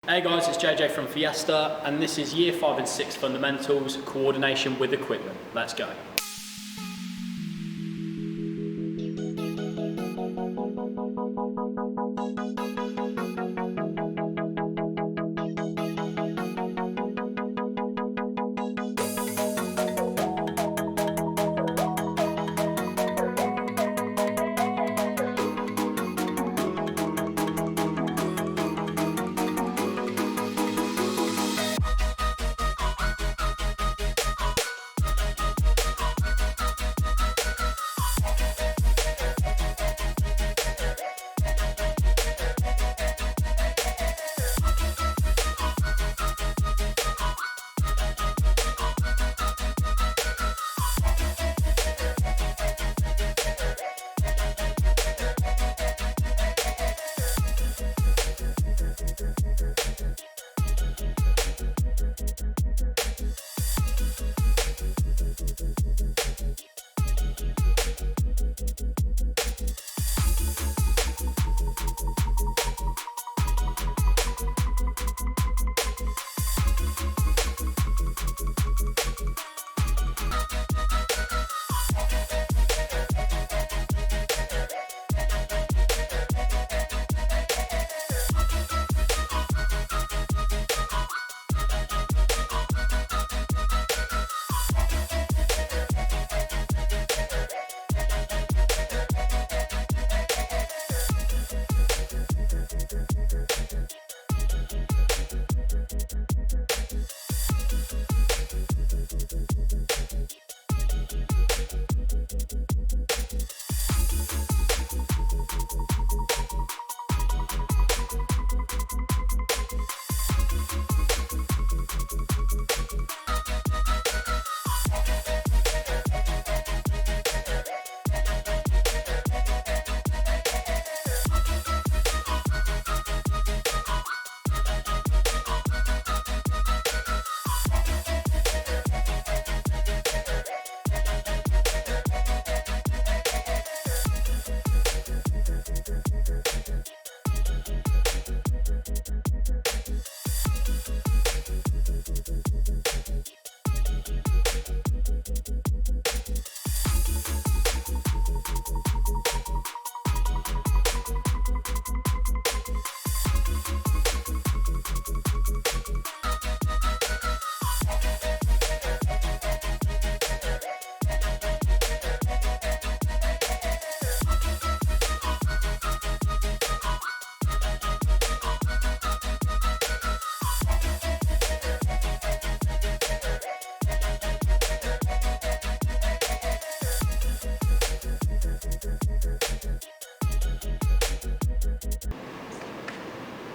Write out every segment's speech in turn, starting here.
Hey guys, it's JJ from Fiesta, and this is Year 5 and 6 Fundamentals, Coordination with Equipment. Let's go.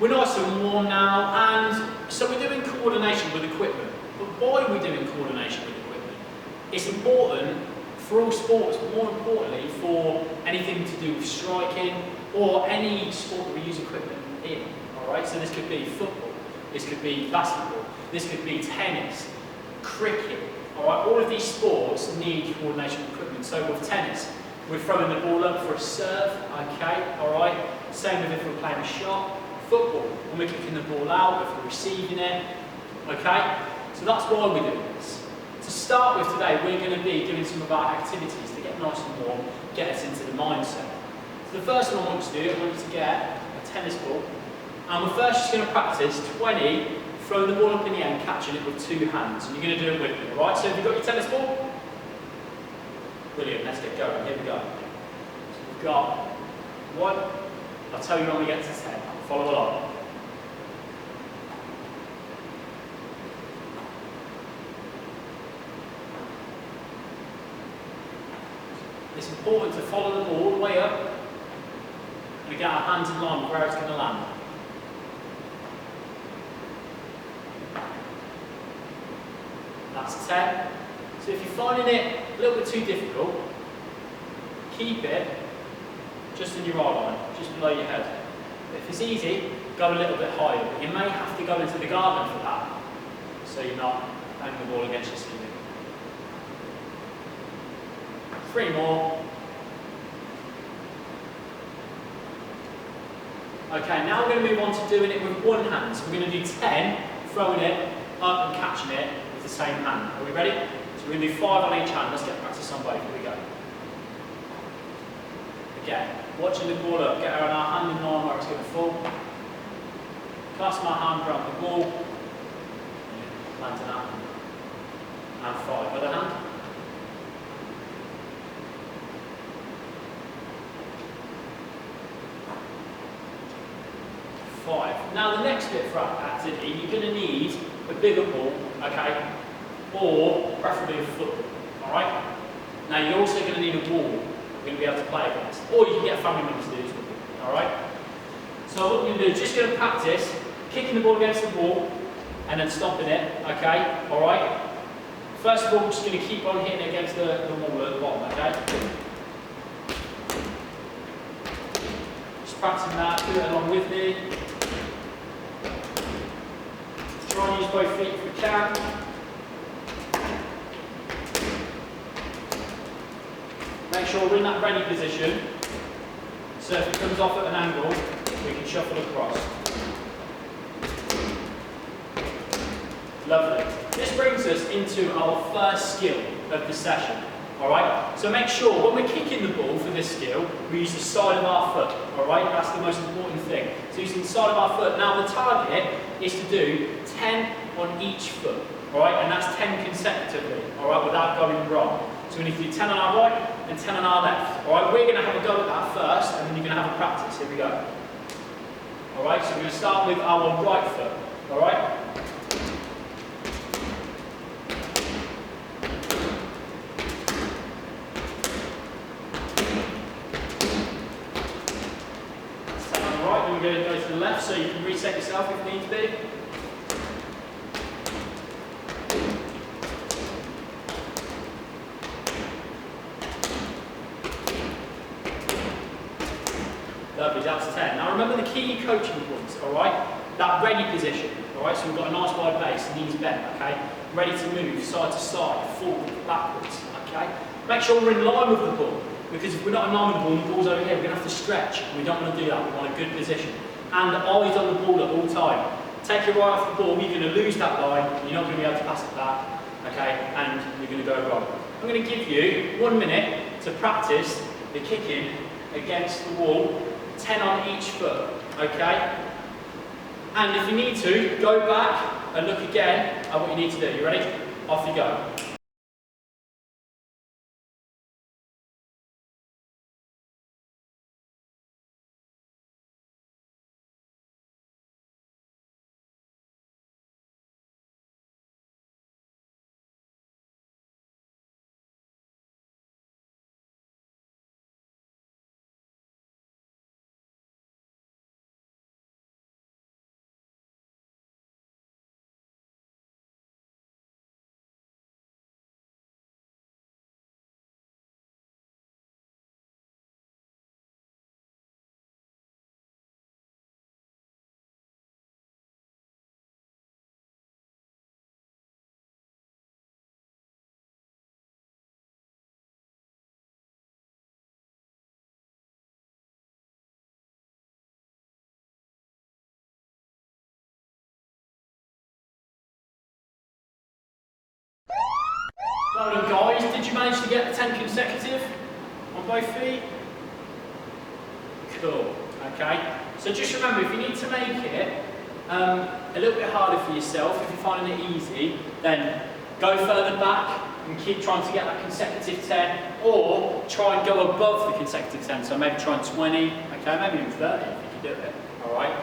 We're nice and warm now, and so we're doing coordination with equipment. But why are we doing coordination with equipment? It's important for all sports, but more importantly for anything to do with striking or any sport that we use equipment in. Alright, so this could be football, this could be basketball, this could be tennis, cricket. Alright, all of these sports need coordination with equipment. So with tennis, we're throwing the ball up for a serve, okay, alright. Same with if we're playing a shot. Football, when we're kicking the ball out, if we're receiving it, okay? So that's why we're doing this. To start with today, we're going to be doing some of our activities to get nice and warm, get us into the mindset. So the first one I want you to do, I want you to get a tennis ball, and we're first just going to practice 20, throwing the ball up in the air and catching it with two hands. And you're going to do it with me, alright? So have you got your tennis ball? Brilliant, let's get going, here we go. So we've got one, I'll tell you when we get to 10. Follow along. It's important to follow the ball all the way up and get our hands in line with where it's going to land. That's 10. So if you're finding it a little bit too difficult, keep it just in your eye line, just below your head. If it's easy, go a little bit higher, but you may have to go into the garden for that, so you're not banging the ball against your ceiling. 3 more. Okay, now we're going to move on to doing it with one hand. So we're going to do 10, throwing it up and catching it with the same hand. Are we ready? So we're going to do 5 on each hand. Let's get practice on both. Here we go. Again, watching the ball up, get our hand in line where it's going to fall. Clasp my hand around the ball. Land an hand. And 5. Other hand. 5. Now the next bit for activity, you're going to need a bigger ball, okay, or preferably a football, alright? Now you're also going to need a wall you're going to be able to play against, or you can get a family member to do this with you, alright? So what we're going to do is just going to practice kicking the ball against the wall and then stopping it, okay, alright? First of all, we're just going to keep on hitting it against the wall at the bottom, okay? Just practicing that, do it along with me. Try and use both feet if we can. Make sure we're in that ready position. So if it comes off at an angle, we can shuffle across. Lovely. This brings us into our first skill of the session. Alright? So make sure when we're kicking the ball for this skill, we use the side of our foot. Alright? That's the most important thing. So using the side of our foot. Now the target is to do 10 on each foot. Alright? And that's 10 consecutively. Alright? Without going wrong. So we need to do 10 on our right and 10 on our left. Alright? We're going to have a go at that first and then you're going to have a practice. Here we go. Alright? So we're going to start with our right foot. Alright? We're going to go to the left so you can reset yourself if needs be. Lovely, that's 10. Now remember the key coaching points, alright? That ready position, alright? So we've got a nice wide base, knees bent, okay? Ready to move side to side, forward, backwards, okay? Make sure we're in line with the ball. Because if we're not in line with the ball and the ball's over here, we're going to have to stretch. We don't want to do that. We want a good position. And eyes on the ball at all time. Take your eye off the ball, you're going to lose that line. You're not going to be able to pass it back. Okay? And you're going to go wrong. I'm going to give you 1 minute to practice the kicking against the wall, 10 on each foot. Okay? And if you need to, go back and look again at what you need to do. You ready? Off you go. Well done guys, did you manage to get the 10 consecutive on both feet? Cool, okay. So just remember, if you need to make it a little bit harder for yourself, if you're finding it easy, then go further back and keep trying to get that consecutive 10, or try and go above the consecutive 10, so maybe try 20, okay, maybe even 30 if you can do it, alright.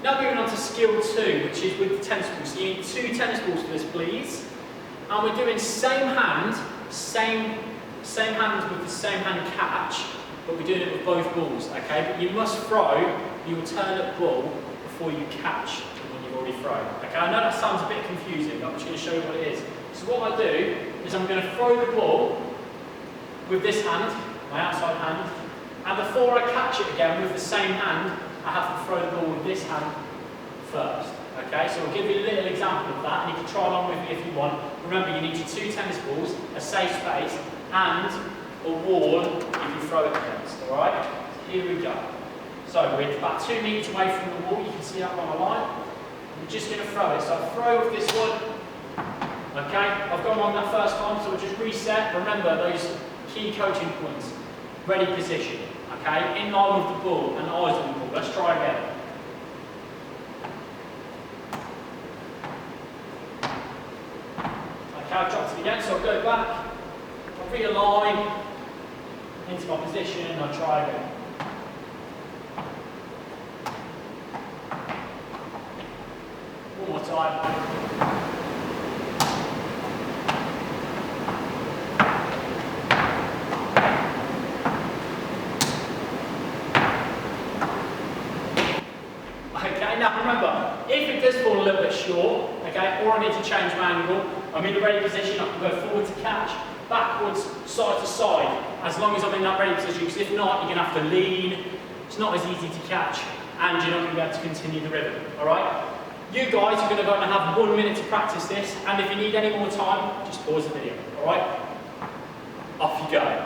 Now moving on to skill 2, which is with the tennis balls. So you need 2 tennis balls for this, please. And we're doing same hand with the same hand catch, but we're doing it with both balls, okay? But you must throw the alternate ball before you catch the one you've already thrown, okay? I know that sounds a bit confusing, but I'm just going to show you what it is. So what I do is I'm going to throw the ball with this hand, my outside hand, and before I catch it again with the same hand, I have to throw the ball with this hand first. Okay, so I'll give you a little example of that, and you can try along with me if you want. Remember, you need your 2 tennis balls, a safe space, and a wall you can throw it against, alright? So here we go. So we're about 2 meters away from the wall, you can see that on the line. We're just going to throw it. So I'll throw with this one. Okay, I've gone wrong that first time, so we'll just reset. Remember those key coaching points. Ready position, okay? In line with the ball and eyes on the ball. Let's try again. Okay, I've dropped it again, so I'll go back. I'll realign into my position and I'll try again. One more time. Okay, now remember, if it does fall a little bit short, okay, or I need to change my angle, I'm in the ready position, I can go forward to catch, backwards, side to side, as long as I'm in that ready position, because if not, you're going to have to lean, it's not as easy to catch, and you're not going to be able to continue the rhythm, alright? You guys are going to go and have 1 minute to practice this, and if you need any more time, just pause the video, alright? Off you go.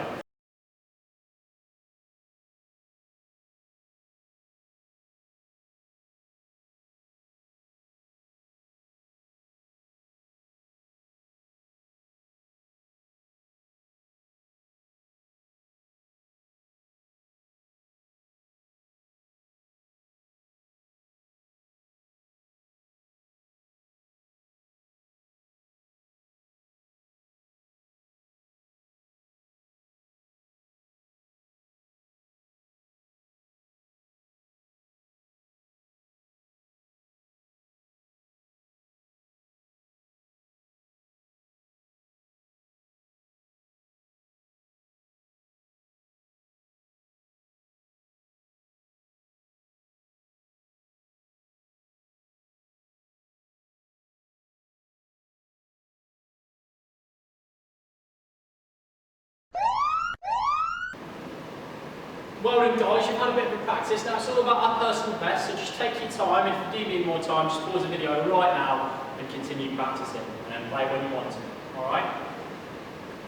Well done guys, you've had a bit of a practice. Now it's all about our personal best, so just take your time. If you do need more time, just pause the video right now and continue practicing and play when you want to, alright?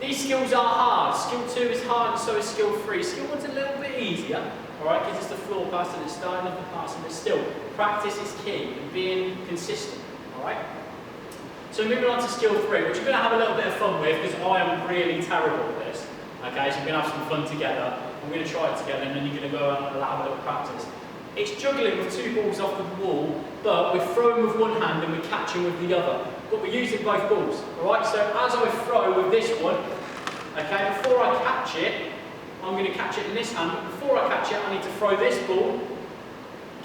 These skills are hard. Skill 2 is hard and so is skill 3. Skill 1's a little bit easier, alright, because it's the floor pass and it's starting off the passing, but still, practice is key and being consistent, alright? So moving on to skill 3, which we're going to have a little bit of fun with because I am really terrible at this. Okay, so we're going to have some fun together. We're going to try it together and then you're going to go and have a little practice. It's juggling with 2 balls off the wall, but we're throwing with one hand and we're catching with the other. But we're using both balls, alright? So as I throw with this one, okay, before I catch it, I'm going to catch it in this hand, but before I catch it, I need to throw this ball,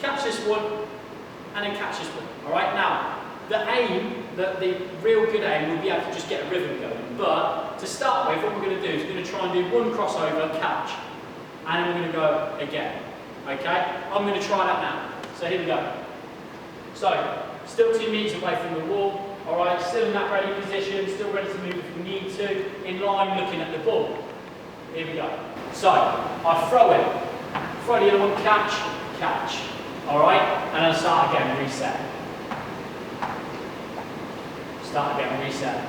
catch this one, and then catch this one, alright? Now, the aim, the real good aim, will be able to just get a rhythm going. But to start with, what we're going to do is we're going to try and do one crossover, catch, and then we're going to go again. Okay? I'm going to try that now. So here we go. So, still 2 meters away from the wall. Alright, still in that ready position, still ready to move if we need to. In line, looking at the ball. Here we go. So, I throw it. Throw the other one, catch, catch. Alright? And then start again, reset. Start again, reset.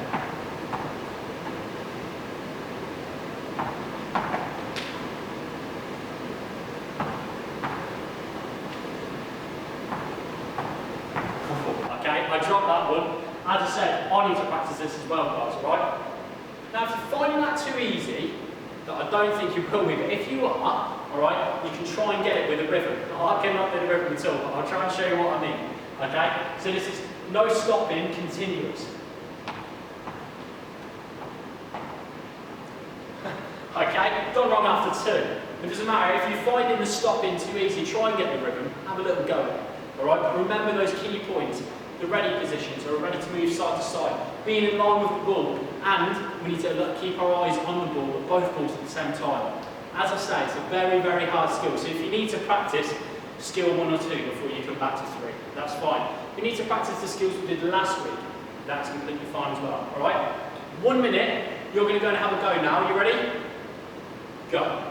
Okay, I dropped that one. As I said, I need to practice this as well, guys, alright? Now, if you're finding that too easy, that I don't think you will with it, if you are, alright, you can try and get it with a rhythm. I cannot do the rhythm at all, but I'll try and show you what I mean. Okay? So this is no stopping, continuous. Okay, gone wrong after 2. It doesn't matter, if you're finding the stopping too easy, try and get the rhythm, have a little go. Alright, but remember those key points, the ready positions, or ready to move side to side, being in line with the ball, and we need to keep our eyes on the ball, both balls at the same time. As I say, it's a very, very hard skill, so if you need to practice skill 1 or 2 before you come back to 3, that's fine. If you need to practice the skills we did last week, that's completely fine as well. Alright, 1 minute, you're going to go and have a go now, you ready? Go.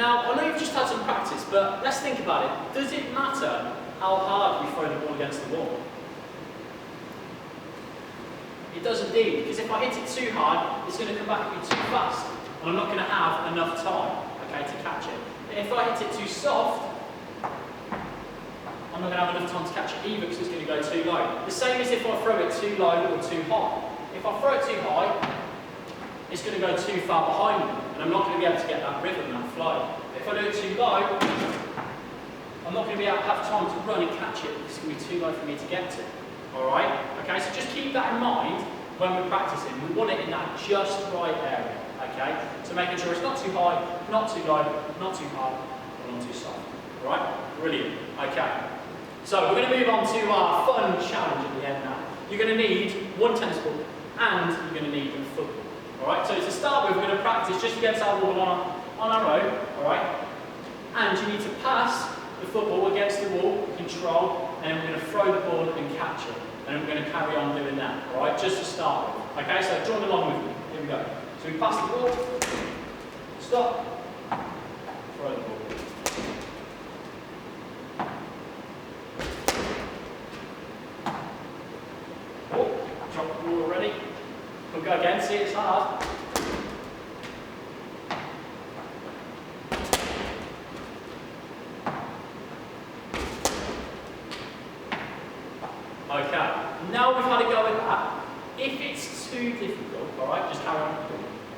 Now, I know you've just had some practice, but let's think about it. Does it matter how hard we throw the ball against the wall? It does indeed, because if I hit it too hard, it's going to come back at me too fast, and I'm not going to have enough time, okay, to catch it. But if I hit it too soft, I'm not going to have enough time to catch it either, because it's going to go too low. The same as if I throw it too low or too high. If I throw it too high, it's going to go too far behind me, and I'm not going to be able to get that rhythm, that flow. But if I do it too low, I'm not going to be able to have time to run and catch it, because it's going to be too low for me to get to. Alright? Okay, so just keep that in mind when we're practicing. We want it in that just right area. Okay? So making sure it's not too high, not too low, not too hard, or not too soft. Alright? Brilliant. Okay. So we're going to move on to our fun challenge at the end now. You're going to need one tennis ball and you're going to need a football. Alright? So to start with, we're going to practice just against our wall on our own. Alright? And you need to pass the football against the wall, control, and then we're going to throw the ball and catch it. And we're going to carry on doing that, alright, just to start with. Okay, so join along with me. Here we go. So we pass the ball, stop, throw the ball. Oh, drop the ball already. We'll go again, see it's hard. Okay, now we've had a go at that. If it's too difficult, alright, just carry on.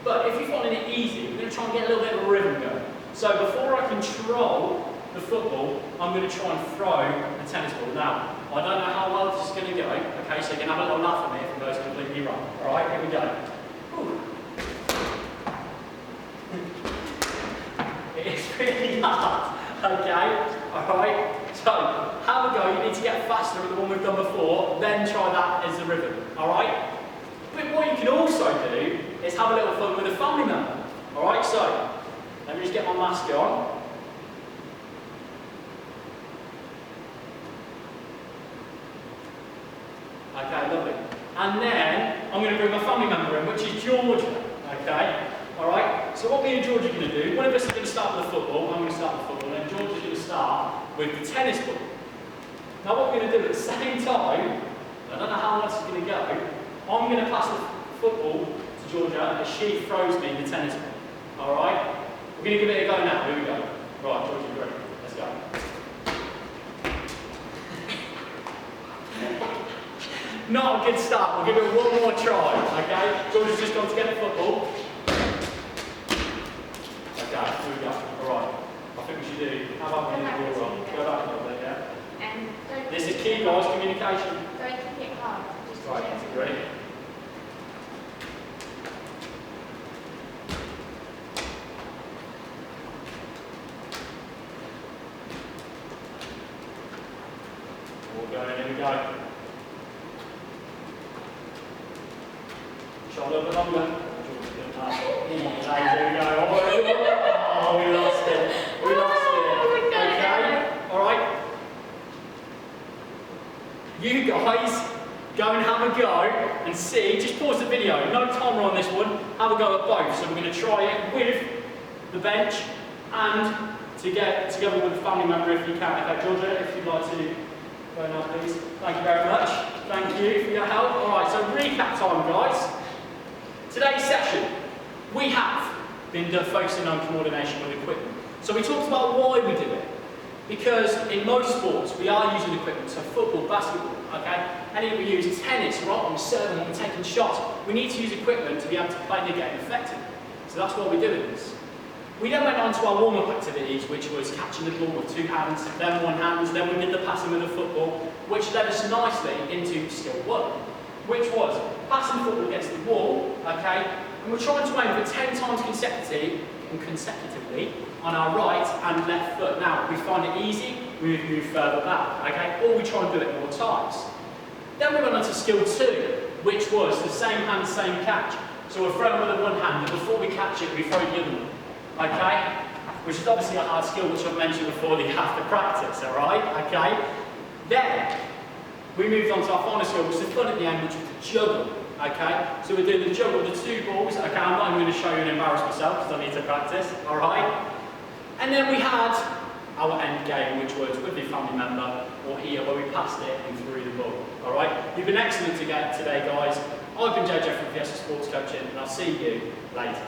But if you're finding it easy, we're going to try and get a little bit of a rhythm going. So before I control the football, I'm going to try and throw a tennis ball. Now, I don't know how well this is going to go, okay, so you can have a little laugh at me if it goes completely wrong. Alright, here we go. Ooh. It is really hard, okay? Alright? So, have a go, you need to get faster with the one we've done before, then try that as the rhythm, alright? But what you can also do is have a little fun with a family member, alright? So, let me just get my mask on. Okay, lovely. And then, I'm going to bring my family member in, which is Georgia, okay? Alright, so what me and George are going to do, one of us is going to start with the football, I'm going to start with the football, and then George is going to start with the tennis ball. Now what we're going to do at the same time, I don't know how else it's going to go, I'm going to pass the football to Georgia as she throws me the tennis ball. Alright? We're going to give it a go now, here we go. Right, Georgia, you ready? Let's go. Not a good start, we'll give it one more try, okay? Georgia's just got to get the football. Okay, here we go. Alright. I think we should do. How about we do the ball roll? Go back a little bit, yeah? And this is key, guys, communication. Don't keep it hard. Just right, you ready? All going, here we go. Shot a little bit longer. There we go. Oh, we lost it. We lost it. Okay? Alright? You guys go and have a go and see. Just pause the video. No timer on this one. Have a go at both. So we're going to try it with the bench and together with a family member if you can. Okay, Georgia, if you'd like to go now, please. Thank you very much. Thank you for your help. Alright, so recap time, guys. Today's session, we have been focusing on coordination with equipment. So we talked about why we do it. Because in most sports, we are using equipment, so football, basketball, okay? And we use tennis, right, when we're serving, when we're taking shots. We need to use equipment to be able to play the game effectively. So that's why we're doing this. We then went on to our warm-up activities, which was catching the ball with 2 hands, then 1 hand, then we did the passing with the football, which led us nicely into skill 1, which was passing the football against the wall, okay? And we're trying to aim for 10 times consecutively on our right and left foot. Now, if we find it easy, we move further back, okay? Or we try and do it more times. Then we went on to skill 2, which was the same hand, same catch. So we're throwing with the 1 hand, and before we catch it, we throw the other one, okay? Which is obviously a hard skill, which I've mentioned before, that you have to practice, all right? Okay? Then, we moved on to our final skill, which is the fun at the end, which was the juggle. Okay, so we're doing the juggle with the 2 balls. Okay, I'm not even going to show you and embarrass myself because I need to practice. All right. And then we had our end game, which was with your family member, or here, where we passed it and threw the ball. Alright? You've been excellent today, guys. I've been JJ from Fiesta Sports Coaching, and I'll see you later.